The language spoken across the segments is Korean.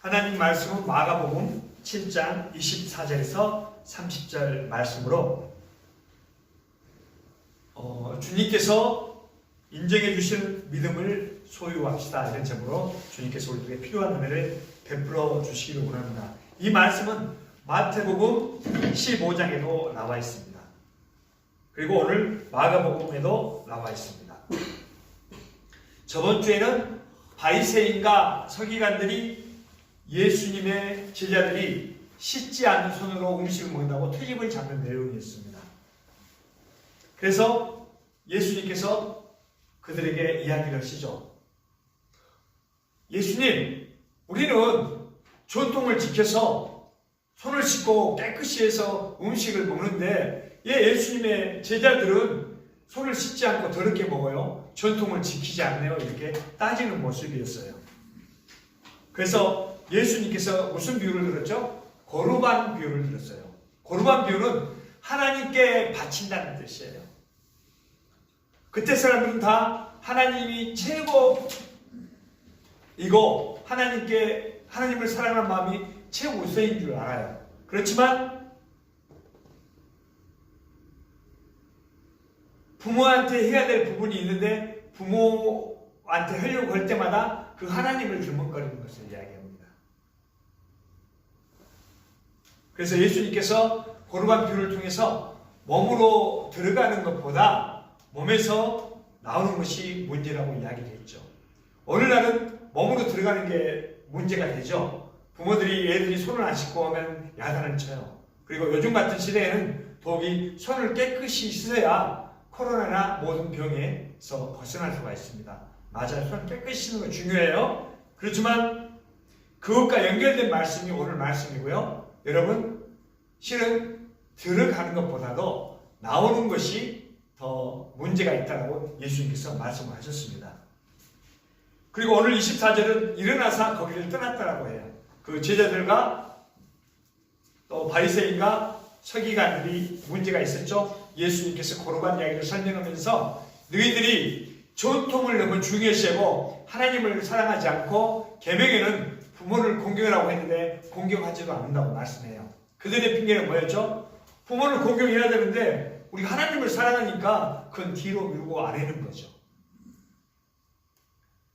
하나님 말씀은 마가복음 7장 24절에서 30절 말씀으로 주님께서 인정해 주실 믿음을 소유합시다, 이런 점으로 주님께서 우리에게 필요한 은혜를 베풀어 주시기를 원합니다. 이 말씀은 마태복음 15장에도 나와 있습니다. 그리고 오늘 마가복음에도 나와 있습니다. 저번 주에는 바리새인과 서기관들이 예수님의 제자들이 씻지 않은 손으로 음식을 먹는다고 트집을 잡는 내용이었습니다. 그래서 예수님께서 그들에게 이야기를 하시죠. 예수님, 우리는 전통을 지켜서 손을 씻고 깨끗이 해서 음식을 먹는데 예수님의 제자들은 손을 씻지 않고 더럽게 먹어요. 전통을 지키지 않네요. 이렇게 따지는 모습이었어요. 그래서 예수님께서 무슨 비유를 들었죠? 거룩한 비유를 들었어요. 거룩한 비유는 하나님께 바친다는 뜻이에요. 그때 사람들은 다 하나님이 최고이고 하나님을 사랑하는 마음이 최우선인 줄 알아요. 그렇지만 부모한테 해야 될 부분이 있는데 부모한테 하려고 할 때마다 그 하나님을 들먹거리는 것을 이야기합니다. 그래서 예수님께서 거룩한 비유를 통해서 몸으로 들어가는 것보다 몸에서 나오는 것이 문제라고 이야기를 했죠. 오늘날은 몸으로 들어가는 게 문제가 되죠. 부모들이 애들이 손을 안 씻고 오면 야단을 쳐요. 그리고 요즘 같은 시대에는 더욱이 손을 깨끗이 씻어야 코로나나 모든 병에서 벗어날 수가 있습니다. 맞아요. 손을 깨끗이 씻는 거 중요해요. 그렇지만 그것과 연결된 말씀이 오늘 말씀이고요. 여러분, 실은 들어가는 것보다도 나오는 것이 더 문제가 있다고 예수님께서 말씀을 하셨습니다. 그리고 오늘 24절은 일어나서 거기를 떠났다라고 해요. 그 제자들과 또 바리새인과 서기관들이 문제가 있었죠. 예수님께서 거룩한 이야기를 설명하면서 너희들이 전통을 너무 중요시하고 하나님을 사랑하지 않고 계명에는 부모를 공경하라고 했는데 공경하지도 않는다고 말씀해요. 그들의 핑계는 뭐였죠? 부모를 공경해야 되는데 우리가 하나님을 사랑하니까 그건 뒤로 미루고 아래는 거죠.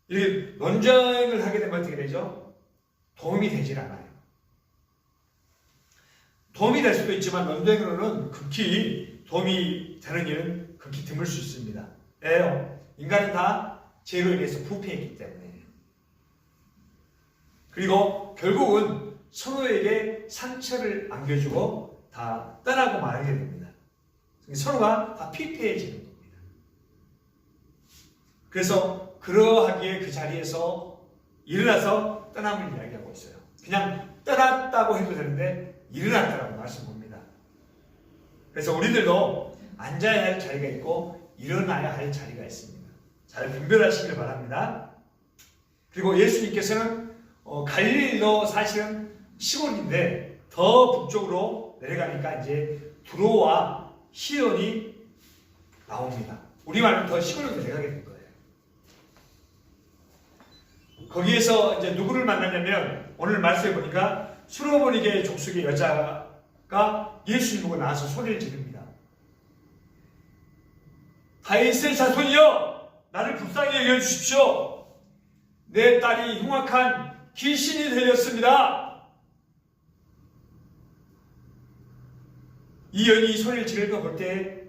이 논쟁을 하게 되면 어떻게 되죠? 도움이 되질 않아요. 도움이 될 수도 있지만 논쟁으로는 극히 도움이 되는 일은 극히 드물 수 있습니다. 왜요? 인간은 다 죄로 인해서 부패했기 때문에. 그리고 결국은 서로에게 상처를 안겨주고 다 떠나고 말하게 됩니다. 서로가 다 피폐해지는 겁니다. 그래서 그러하기에 그 자리에서 일어나서 떠남을 이야기하고 있어요. 그냥 떠났다고 해도 되는데 일어났다라고 말씀합니다. 그래서 우리들도 앉아야 할 자리가 있고 일어나야 할 자리가 있습니다. 잘 분별하시길 바랍니다. 그리고 예수님께서는 갈릴리도 사실은 시골인데 더 북쪽으로 내려가니까 이제 두로와 시돈이 나옵니다. 우리말은 더 시골로 내려가게 된 거예요. 거기에서 이제 누구를 만나냐면 오늘 말씀해 보니까 수로보니게 족속의 여자가 예수님 보고 나와서 소리를 지릅니다. 다윗의 자손이여, 나를 불쌍히 여겨 주십시오. 내 딸이 흉악한 귀신이 들렸습니다. 이 여인이 소리를 지르는 걸 볼 때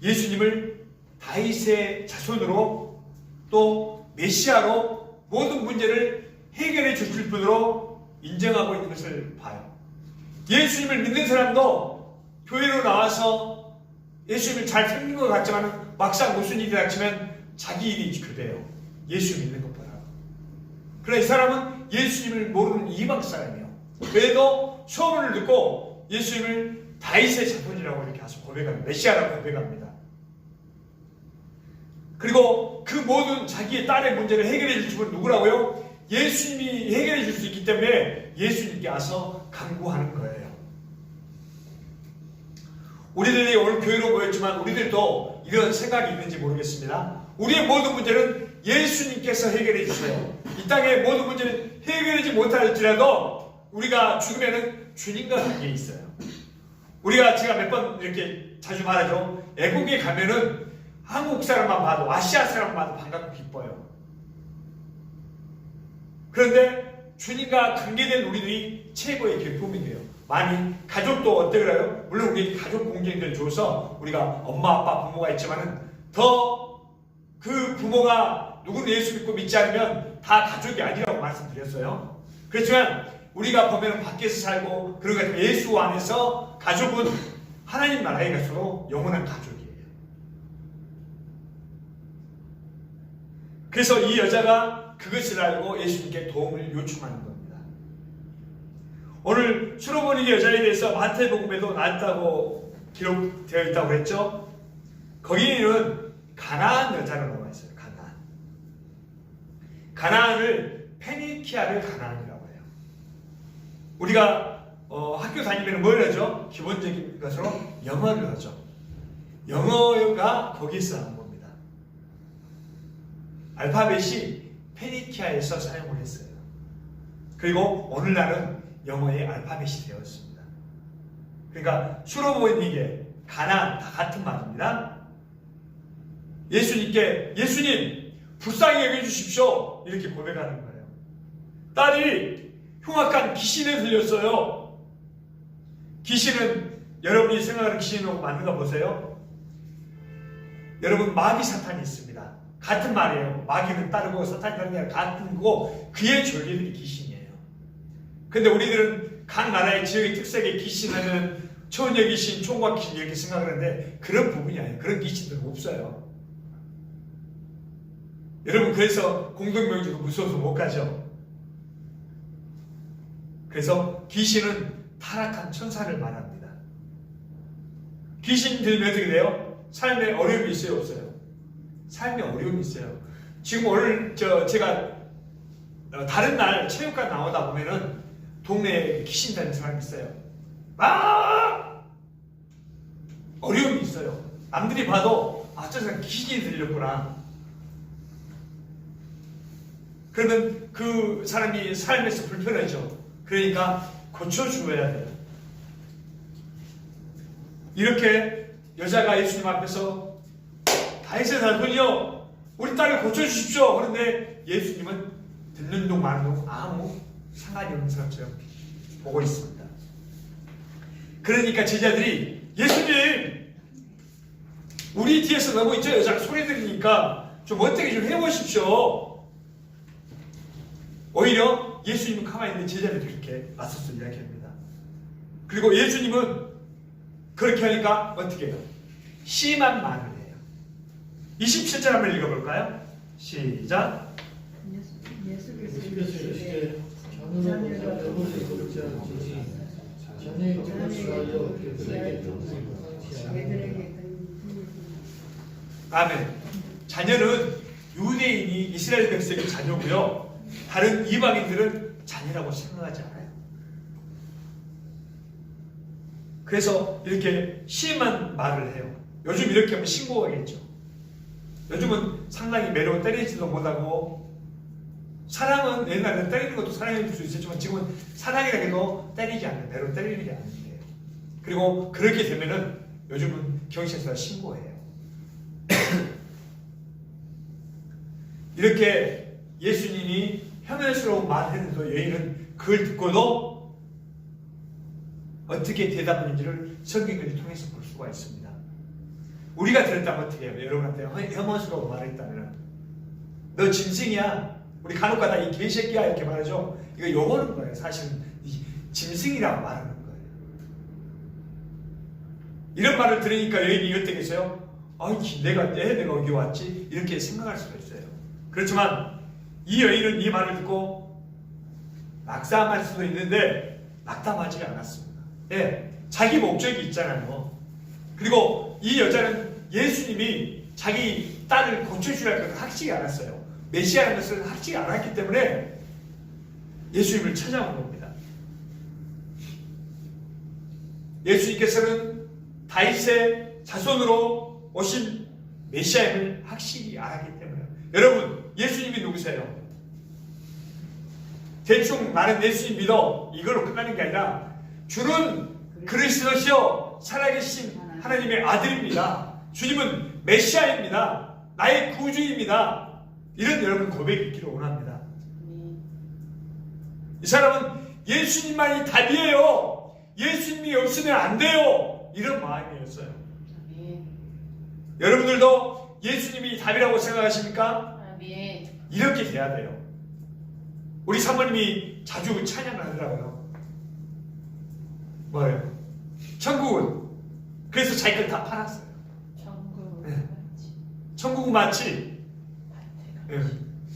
예수님을 다윗의 자손으로 또 메시아로 모든 문제를 해결해 주실 분으로 인정하고 있는 것을 봐요. 예수님을 믿는 사람도 교회로 나와서 예수님을 잘 섬긴 것 같지만 막상 무슨 일이 닥치면 자기 일이 급해요. 예수 믿는 것보다. 그러나 이 사람은 예수님을 모르는 이방 사람이에요. 그래도 소문을 듣고 예수님을 다윗의 자손이라고 이렇게 가서 고백합니다. 메시아라고 고백합니다. 그리고 그 모든 자기의 딸의 문제를 해결해 줄 분은 누구라고요? 예수님이 해결해 줄 수 있기 때문에 예수님께 와서 간구하는 거예요. 우리들이 오늘 교회로 모였지만 우리들도 이런 생각이 있는지 모르겠습니다. 우리의 모든 문제는 예수님께서 해결해 주세요. 이 땅의 모든 문제는 해결해 그러지 못할지라도 우리가 죽으면은 주님과 관계에 있어요. 우리가 제가 몇 번 이렇게 자주 말하죠. 애국에 가면은 한국 사람만 봐도 아시아 사람만 봐도 반갑고 기뻐요. 그런데 주님과 관계된 우리들이 최고의 기쁨이 돼요. 많이 가족도 어때 그래요? 물론 우리 가족 공경들 줘서 우리가 엄마 아빠 부모가 있지만은 더 그 부모가 누구는 예수 믿고 믿지 않으면 다 가족이 아니라고 말씀드렸어요. 그렇지만 우리가 보면 밖에서 살고 그러니까 예수 안에서 가족은 하나님 나라에 가서도 영원한 가족이에요. 그래서 이 여자가 그것을 알고 예수님께 도움을 요청하는 겁니다. 오늘 수로보니 여자에 대해서 마태복음에도 나왔다고 기록되어 있다고 했죠. 거기에는 가나안 여자로 나와 있어요. 가나안을 페니키아를 가나안이라고 해요. 우리가 학교 다니면 뭘 하죠? 기본적인 것으로 영어를 하죠. 영어가 거기서 나온 겁니다. 알파벳이 페니키아에서 사용을 했어요. 그리고 오늘날은 영어의 알파벳이 되었습니다. 그러니까 수로보니게 가나안 다 같은 말입니다. 예수님께 예수님 불쌍히 여겨주십시오 이렇게 고백하는 거예요. 딸이 흉악한 귀신에 들렸어요. 귀신은 여러분이 생각하는 귀신하고 맞는가 보세요. 여러분 마귀 사탄이 있습니다. 같은 말이에요. 마귀는 다르고 사탄이 다른 게 아니라 같은 거고 그의 졸개들이 귀신이에요. 근데 우리들은 각 나라의 지역의 특색의 귀신하면 처녀 귀신, 총각 귀신 이렇게 생각하는데 그런 부분이 아니에요. 그런 귀신들은 없어요. 여러분 그래서 공동명주도 무서워서 못 가죠. 그래서 귀신은 타락한 천사를 말합니다. 귀신 들면 어떻게 돼요? 삶에 어려움이 있어요 없어요? 삶에 어려움이 있어요. 지금 오늘 제가 다른 날 체육관 나오다 보면은 동네에 귀신 다니는 사람이 있어요. 어려움이 있어요. 남들이 봐도 저 사람 귀신이 들렸구나. 그러면 그 사람이 삶에서 불편하죠. 그러니까 고쳐주어야 돼요. 이렇게 여자가 예수님 앞에서 다윗의 자손이여 우리 딸을 고쳐주십시오. 그런데 예수님은 듣는 둥 마는 둥 아무 상관이 없는 사람처럼 보고 있습니다. 그러니까 제자들이 예수님 우리 뒤에서 너무 있죠. 여자가 소리 들으니까 좀 어떻게 좀 해보십시오. 오히려 예수님은 가만히 있는 제자들이 그렇게 맞서서 이야기합니다. 그리고 예수님은 그렇게 하니까 어떻게 해요? 심한 말을 해요. 27절 한번 읽어볼까요? 시작. 예수께서 이르시되 자녀가 너무도 그렇지 않으니 자녀의 것을 위하여 그들에게 아멘. 자녀는 유대인이 이스라엘 백성의 자녀고요. 다른 이방인들은 자녀라고 생각하지 않아요. 그래서 이렇게 심한 말을 해요. 요즘 이렇게 하면 신고하겠죠. 요즘은 상당히 매로 때리지도 못하고 사랑은 옛날에는 때리는 것도 사랑일 수 있었지만 지금은 사랑이라고 해도 때리지 않아요. 매로 때리는 게 아닌데. 그리고 그렇게 되면은 요즘은 경찰서에 신고해요. 이렇게 예수님이 혐오스러운 말을 했는데 여인은 그걸 듣고도 어떻게 대답하는지를 성경을 통해서 볼 수가 있습니다. 우리가 들었다면 어떻게 해요? 여러분한테 혐오스러운 말을 했다면 너 짐승이야. 우리 간혹가다 이 개새끼야 이렇게 말하죠. 이거 욕하는 거예요. 사실은 짐승이라고 말하는 거예요. 이런 말을 들으니까 여인이 어떻게 했어요? 내가 여기 왔지? 이렇게 생각할 수가 있어요. 그렇지만 이 여인은 이 말을 듣고 낙담할 수도 있는데 낙담하지 않았습니다. 자기 목적이 있잖아요. 그리고 이 여자는 예수님이 자기 딸을 고쳐주라는 것을 확실히 알았어요. 메시아라는 것을 확실히 알았기 때문에 예수님을 찾아온 겁니다. 예수님께서는 다윗의 자손으로 오신 메시아임을 확실히 알았기 때문에 여러분 예수님이 누구세요? 대충 나는 예수님 믿어 이걸로 끝나는 게 아니라 주는 그리스도시요 살아계신 하나님의 아들입니다. 주님은 메시아입니다. 나의 구주입니다. 이런 여러분 고백이 있기를 원합니다. 이 사람은 예수님만이 답이에요. 예수님이 없으면 안 돼요. 이런 마음이었어요. 여러분들도 예수님이 답이라고 생각하십니까? 이렇게 돼야 돼요. 우리 사모님이 자주 찬양을 하더라고요. 뭐예요? 천국은. 그래서 자기 걸 다 팔았어요. 천국은 마치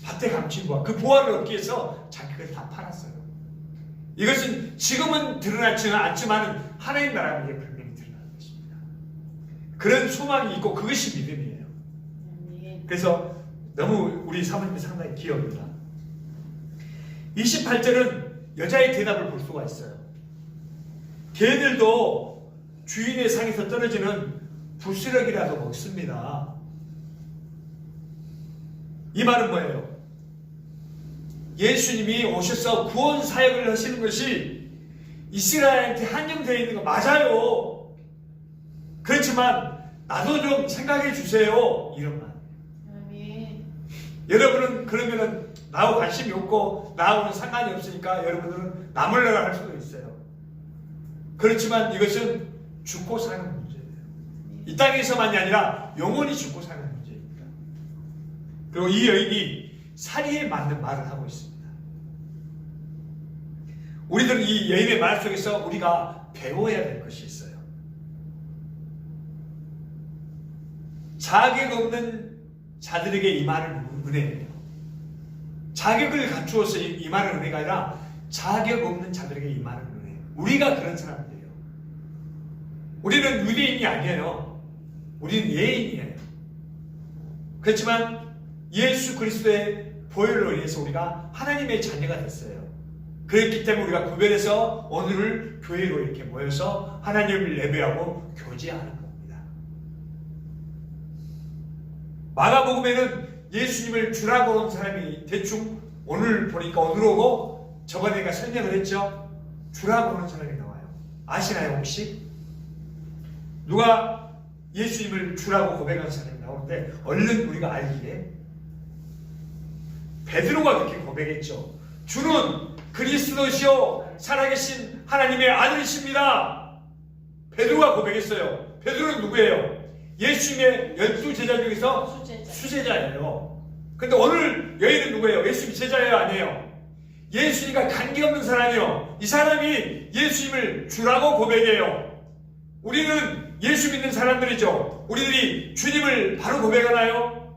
밭에 감춘 보화. 그 보화를 얻기 위해서 자기 걸 다 팔았어요. 이것은 지금은 드러나지는 않지만 하나님 나라는 게 분명히 드러나는 것입니다. 그런 소망이 있고 그것이 믿음이에요. 그래서 너무 우리 사모님이 상당히 귀여웁니다. 28절은 여자의 대답을 볼 수가 있어요. 개들도 주인의 상에서 떨어지는 부스러기라도 먹습니다. 이 말은 뭐예요? 예수님이 오셔서 구원 사역을 하시는 것이 이스라엘한테 한정되어 있는 거 맞아요. 그렇지만 나도 좀 생각해 주세요. 이런 말. 여러분은 그러면은 나하고 관심이 없고 나하고는 상관이 없으니까 여러분들은 나몰라라 할 수도 있어요. 그렇지만 이것은 죽고 사는 문제예요. 이 땅에서만이 아니라 영원히 죽고 사는 문제입니다. 그리고 이 여인이 사리에 맞는 말을 하고 있습니다. 우리들은 이 여인의 말 속에서 우리가 배워야 될 것이 있어요. 자격 없는 자들에게 임하는 은혜예요. 자격을 갖추어서 임하는 은혜가 아니라 자격 없는 자들에게 임하는 은혜. 우리가 그런 사람들이에요. 우리는 유대인이 아니에요. 우리는 예인이에요. 그렇지만 예수 그리스도의 보혈로 인해서 우리가 하나님의 자녀가 됐어요. 그렇기 때문에 우리가 구별해서 오늘을 교회로 이렇게 모여서 하나님을 예배하고 교제하는 겁니다. 마가복음에는 예수님을 주라고 온 사람이 대충 오늘 보니까 오늘 오고 저번에 내가 설명을 했죠. 주라고 오는 사람이 나와요. 아시나요 혹시? 누가 예수님을 주라고 고백한 사람이 나오는데 얼른 우리가 알기에 베드로가 그렇게 고백했죠. 주는 그리스도시요 살아계신 하나님의 아들이십니다. 베드로가 고백했어요. 베드로는 누구예요? 예수님의 12제자 중에서 수제자예요. 근데 오늘 여인은 누구예요? 예수님 제자예요? 아니에요? 예수님과 관계없는 사람이요. 이 사람이 예수님을 주라고 고백해요. 우리는 예수 믿는 사람들이죠. 우리들이 주님을 바로 고백하나요?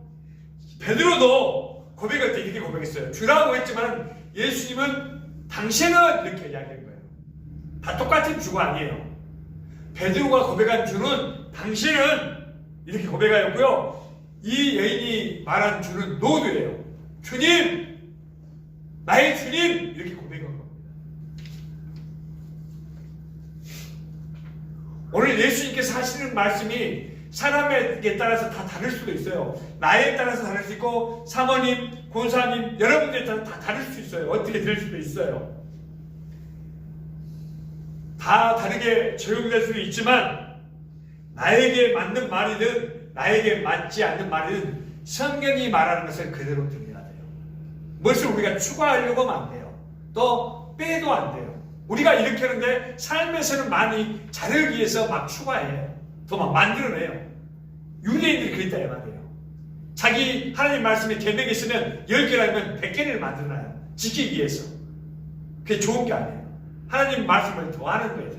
베드로도 고백할 때 이렇게 고백했어요. 주라고 했지만 예수님은 당신은 이렇게 이야기한 거예요. 다 똑같은 주가 아니에요. 베드로가 고백한 주는 당신은 이렇게 고백하였고요. 이 여인이 말한 주는 노드예요. 주님! 나의 주님! 이렇게 고백한 겁니다. 오늘 예수님께서 하시는 말씀이 사람에게 따라서 다 다를 수도 있어요. 나에 따라서 다를 수 있고 사모님, 권사님, 여러분들에 따라 다 다를 수 있어요. 어떻게 될 수도 있어요. 다 다르게 적용될 수도 있지만 나에게 맞는 말이든 나에게 맞지 않는 말이든 성경이 말하는 것을 그대로 들어야 돼요. 무엇을 우리가 추가하려고 하면 안 돼요. 또 빼도 안 돼요. 우리가 이렇게 하는데 삶에서는 많이 자르기 위해서 막 추가해요. 더 막 만들어내요. 유대인들이 그랬다 이 말이에요. 자기 하나님 말씀에 계명이 있으면 10개라면 100개를 만들어놔요. 지키기 위해서. 그게 좋은 게 아니에요. 하나님 말씀을 더하는 거예요.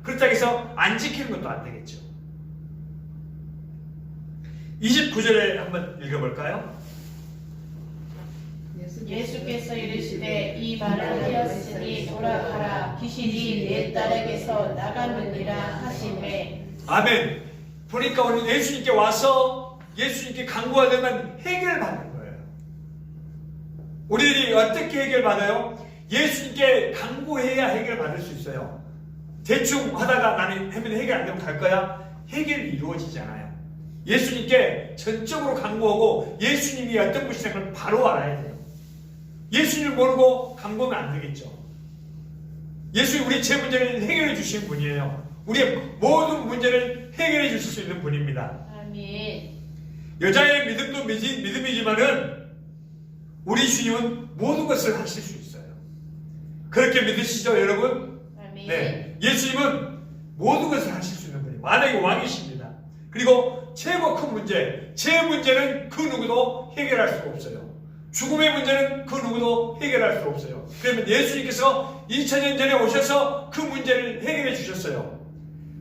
그렇다고 해서 안 지키는 것도 안 되겠죠. 29절에 한번 읽어볼까요? 예수께서 이르시되 이 말을 하였으니 돌아가라 귀신이 내 딸에게서 나가느니라 하시매. 아멘. 보니까 오늘 예수님께 와서 예수님께 간구하려면 해결받는 거예요. 우리들이 어떻게 해결받아요? 예수님께 간구해야 해결받을 수 있어요. 대충 하다가 나는 하면 해결 안 되면 갈 거야? 해결이 이루어지잖아요. 예수님께 전적으로 간구하고 예수님이 어떤 분이신지 바로 알아야 돼요. 예수님을 모르고 간보면 안 되겠죠. 예수님 우리 제 문제를 해결해 주시는 분이에요. 우리의 모든 문제를 해결해 주실 수 있는 분입니다. 아멘. 여자의 믿음도 믿음이지만은 우리 주님은 모든 것을 하실 수 있어요. 그렇게 믿으시죠, 여러분? 아멘. 네, 예수님은 모든 것을 하실 수 있는 분이에요. 만약에 왕이십니다. 그리고 최고 큰 문제, 제 문제는 그 누구도 해결할 수가 없어요. 죽음의 문제는 그 누구도 해결할 수 없어요. 그러면 예수님께서 2000년 전에 오셔서 그 문제를 해결해 주셨어요.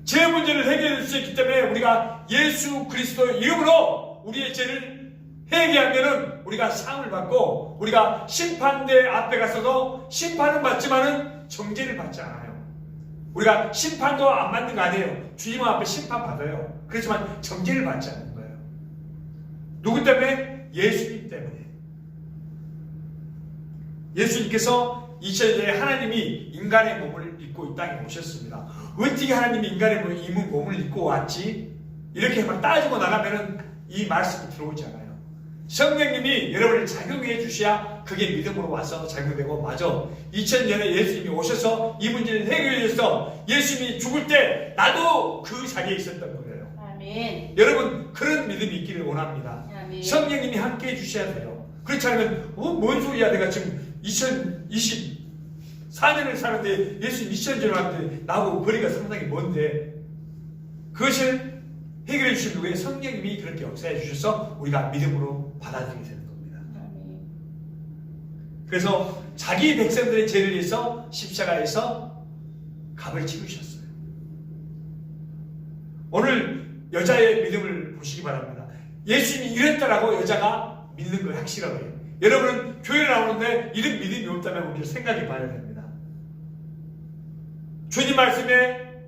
제 문제를 해결해 줄 수 있기 때문에 우리가 예수 그리스도의 이름으로 우리의 죄를 회개하면은 우리가 상을 받고, 우리가 심판대 앞에 가서도 심판은 받지만은 정죄를 받지 않아요. 우리가 심판도 안 받는 거 아니에요. 주님 앞에 심판 받아요. 그렇지만 정죄를 받지 않는 거예요. 누구 때문에? 예수님 때문에. 예수님께서 2000년 전에 하나님이 인간의 몸을 입고 이 땅에 오셨습니다. 어떻게 하나님이 인간의 몸을 입고 왔지? 이렇게 막 따지고 나가면은 이 말씀이 들어오지 않아요. 성령님이 여러분을 작용해 주셔야 그게 믿음으로 와서 작용되고, 맞아, 2000년에 예수님이 오셔서 이 문제를 해결해 주셔서 예수님이 죽을 때 나도 그 자리에 있었던 거예요. 아멘. 여러분 그런 믿음이 있기를 원합니다. 아멘. 성령님이 함께 해주셔야 돼요. 그렇지 않으면 뭔 소리야, 내가 지금 2024년을 사는데 예수님 2000년 전에 왔는데 나하고 거리가 상당히 먼데, 그것을 해결해 주신 누구의 성령님이 그렇게 역사해 주셔서 우리가 믿음으로 받아들이게 되는 겁니다. 아멘. 그래서 자기 백성들의 죄를 위해서 십자가에서 값을 치르셨어요. 오늘 여자의 믿음을 보시기 바랍니다. 예수님이 이랬다라고 여자가 믿는 걸 확실하게 해요. 여러분은 교회에 나오는데 이런 믿음이 없다면 우리가 생각해 봐야 됩니다. 주님 말씀에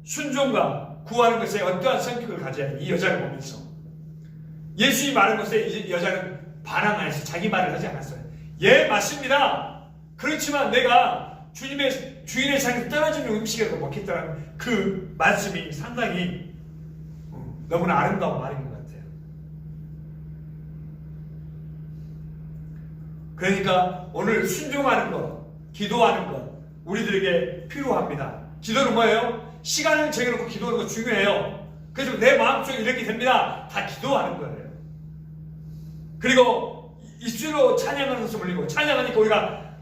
순종과 구하는 것에 어떠한 성격을 가져야 돼요. 이 여자를 보면서 예수님이 말한 것에 이 여자는 반항 안 해서 자기 말을 하지 않았어요. 예, 맞습니다. 그렇지만 내가 주인의 상에서 떨어지는 음식을 먹겠다는 그 말씀이 상당히 너무나 아름다운 말인 것 같아요. 그러니까 오늘 순종하는 것, 기도하는 것 우리들에게 필요합니다. 기도는 뭐예요? 시간을 정해놓고 기도하는 거 중요해요. 그래서 내 마음속에 이렇게 됩니다. 다 기도하는 거예요. 그리고 입술로 찬양하는 것을 올리고, 찬양하니까 우리가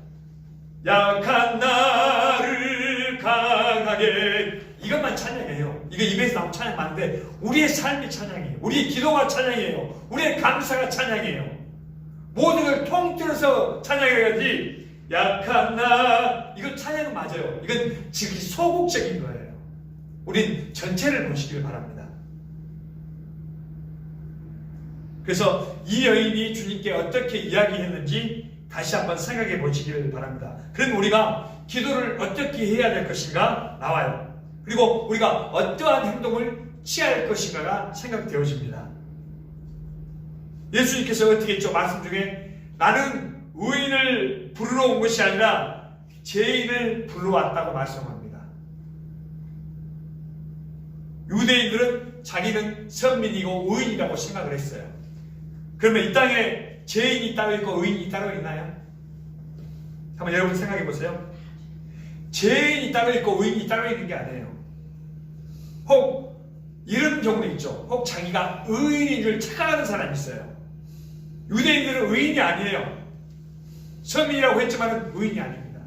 약한 나를 강하게, 이것만 찬양해요. 이거 입에서 나오는 찬양 많은데 우리의 삶이 찬양이에요. 우리의 기도가 찬양이에요. 우리의 감사가 찬양이에요. 모든 걸 통틀어서 찬양해야지. 약한 나, 이건 찬양은 맞아요. 이건 지금 소극적인 거예요. 우린 전체를 보시길 바랍니다. 그래서 이 여인이 주님께 어떻게 이야기했는지 다시 한번 생각해 보시기를 바랍니다. 그럼 우리가 기도를 어떻게 해야 될 것인가 나와요. 그리고 우리가 어떠한 행동을 취할 것인가가 생각되어집니다. 예수님께서 어떻게 했죠? 말씀 중에 나는 의인을 부르러 온 것이 아니라 죄인을 불러왔다고 말씀합니다. 유대인들은 자기는 선민이고 의인이라고 생각을 했어요. 그러면 이 땅에 죄인이 따로 있고 의인이 따로 있나요? 한번 여러분 생각해 보세요. 죄인이 따로 있고 의인이 따로 있는 게 아니에요. 혹 이런 경우도 있죠. 혹 자기가 의인인 줄 착각하는 사람이 있어요. 유대인들은 의인이 아니에요. 선민이라고 했지만 의인이 아닙니다.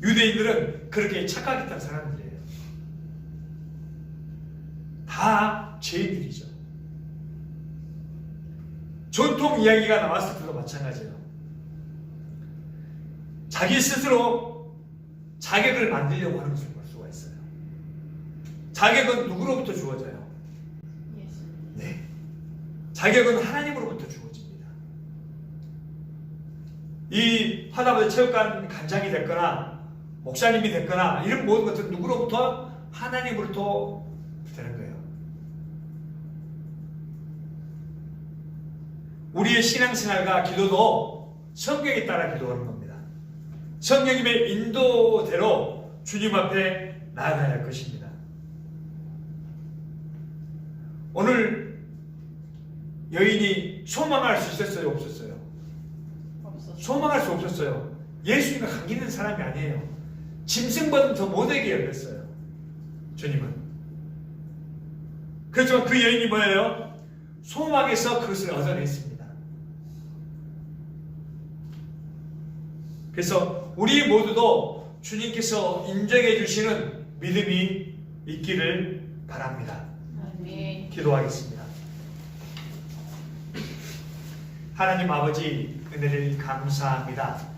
유대인들은 그렇게 착각했던 사람들이에요. 다 죄인들이죠. 전통 이야기가 나왔을 때도 마찬가지예요. 자기 스스로 자격을 만들려고 하는 것을 볼 수가 있어요. 자격은 누구로부터 주어져요? 예수. 네. 자격은 하나님으로부터 주어집니다. 이 하다못해 체육관 관장이 됐거나 목사님이 됐거나 이런 모든 것들은 누구로부터? 하나님으로부터 되는 거예요. 우리의 신앙생활과 기도도 성경에 따라 기도하는 겁니다. 성령님의 인도대로 주님 앞에 나아가야 할 것입니다. 오늘 여인이 소망할 수 있었어요? 없었어요? 소망할 수 없었어요. 예수님과 관계 있는 사람이 아니에요. 짐승보다 더 못되게 여겼어요. 주님은. 그렇지만 그 여인이 뭐예요? 소망에서 그것을 얻어냈습니다. 그래서 우리 모두도 주님께서 인정해 주시는 믿음이 있기를 바랍니다. 아멘. 기도하겠습니다. 하나님 아버지 은혜를 감사합니다.